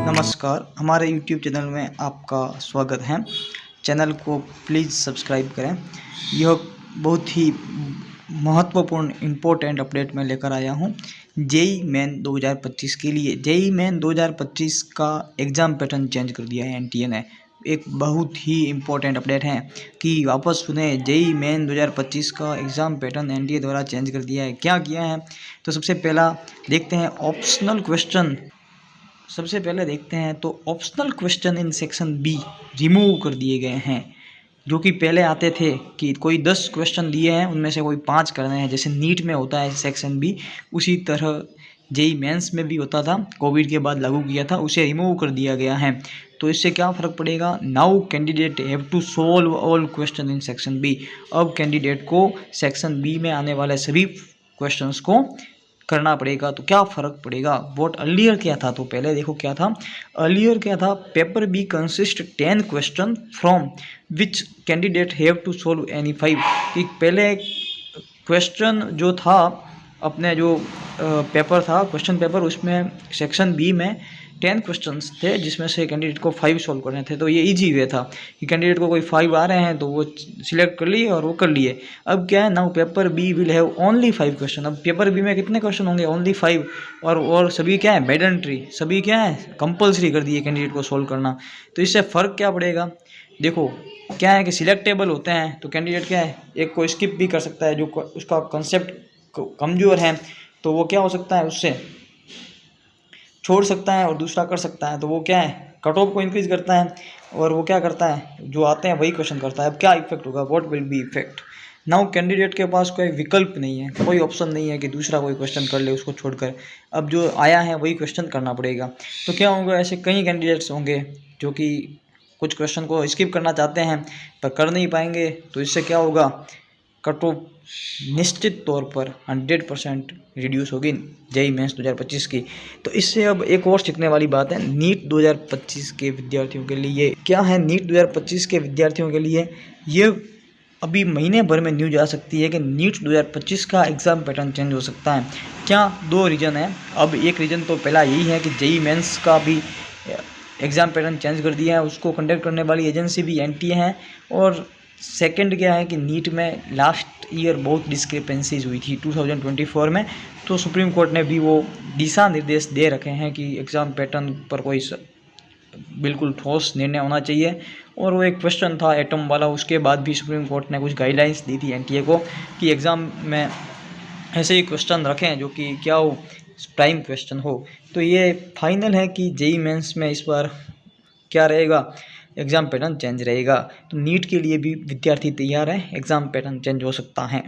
नमस्कार, हमारे YouTube channel में आपका स्वागत है। चैनल को प्लीज़ सब्सक्राइब करें। यह बहुत ही महत्वपूर्ण इम्पोर्टेंट अपडेट मैं लेकर आया हूं। जेईई मेन 2025 के लिए जेईई मेन 2025 का एग्ज़ाम पैटर्न चेंज कर दिया है एनटीए ने। एक बहुत ही इम्पोर्टेंट अपडेट है कि वापस सुने, जेईई मेन 2025 का एग्ज़ाम पैटर्न एनटीए द्वारा चेंज कर दिया है। क्या किया है तो सबसे पहले देखते हैं optional question in section be remove कर दिए गए हैं। जो कि पहले आते थे कि कोई 10 क्वेश्चन दिए हैं, उनमें से कोई 5 करने हैं, जैसे नीट में होता है सेक्शन बी, उसी तरह जेईई मेंस में भी होता था। कोविड के बाद लागू किया था, उसे रिमूव कर दिया गया है। तो इससे क्या फ़र्क पड़ेगा? Now candidate have to solve all question in section B. अब कैंडिडेट को सेक्शन बी में आने वाले सभी क्वेश्चंस को करना पड़ेगा। तो क्या फ़र्क पड़ेगा? वोट अर्लियर क्या था? तो पहले देखो क्या था। अर्लियर क्या था? Paper B consist 10 question from which candidate have to solve any 5। कि पहले क्वेश्चन जो था, अपने जो पेपर था, क्वेश्चन पेपर, उसमें सेक्शन बी में 10 क्वेश्चंस थे, जिसमें से कैंडिडेट को 5 सॉल्व करने थे। तो ये इजी वे था कि कैंडिडेट को कोई 5 आ रहे हैं तो वो सिलेक्ट कर लिए और वो कर लिए। अब क्या है, now paper B will have only 5 question. अब पेपर बी में कितने क्वेश्चन होंगे? ओनली 5। और सभी क्या है? मैंडेटरी, सभी क्या है? कंपल्सरी कर दिए कैंडिडेट को सोल्व करना। तो इससे फ़र्क क्या पड़ेगा? देखो क्या है कि सिलेक्टेबल होते हैं तो कैंडिडेट क्या है, एक को स्किप भी कर सकता है, जो उसका कंसेप्ट कमज़ोर है तो वो क्या हो सकता है, उससे छोड़ सकता है, और दूसरा कर सकता है। तो वो क्या है, कट ऑफ को इंक्रीज़ करता है, और वो क्या करता है, जो आते हैं वही क्वेश्चन करता है। अब क्या इफेक्ट होगा? What will be effect? Now candidate के पास कोई विकल्प नहीं है, कोई ऑप्शन नहीं है कि दूसरा कोई क्वेश्चन कर ले उसको छोड़कर। अब जो आया है वही क्वेश्चन करना पड़ेगा। तो क्या होगा, ऐसे कई कैंडिडेट्स होंगे जो कि कुछ क्वेश्चन को स्किप करना चाहते हैं पर कर नहीं पाएंगे। तो इससे क्या होगा, कट ऑफ निश्चित तौर पर 100% रिड्यूस होगी जेईई मेंस 2025 की। तो इससे अब एक और सीखने वाली बात है, नीट 2025 के विद्यार्थियों के लिए क्या है। नीट 2025 के विद्यार्थियों के लिए ये अभी महीने भर में न्यूज आ सकती है कि नीट 2025 का एग्ज़ाम पैटर्न चेंज हो सकता है। क्या? 2 रीज़न है। अब एक रीज़न तो पहला यही है कि जेईई मेंस का भी एग्ज़ाम पैटर्न चेंज कर दिया है, उसको कंडक्ट करने वाली एजेंसी भी एनटीए है। और सेकंड क्या है कि नीट में लास्ट ईयर बहुत डिस्क्रिपेंसीज हुई थी 2024 में। तो सुप्रीम कोर्ट ने भी वो दिशा निर्देश दे रखे हैं कि एग्ज़ाम पैटर्न पर कोई बिल्कुल ठोस निर्णय होना चाहिए। और वो एक क्वेश्चन था एटम वाला, उसके बाद भी सुप्रीम कोर्ट ने कुछ गाइडलाइंस दी थी एनटीए को कि एग्ज़ाम में ऐसे ही क्वेश्चन रखें जो कि क्या हो, टाइम क्वेश्चन हो। तो ये फाइनल है कि जेईई मेंस में इस बार क्या रहेगा, एग्ज़ाम पैटर्न चेंज रहेगा। तो नीट के लिए भी विद्यार्थी तैयार हैं, एग्ज़ाम पैटर्न चेंज हो सकता है।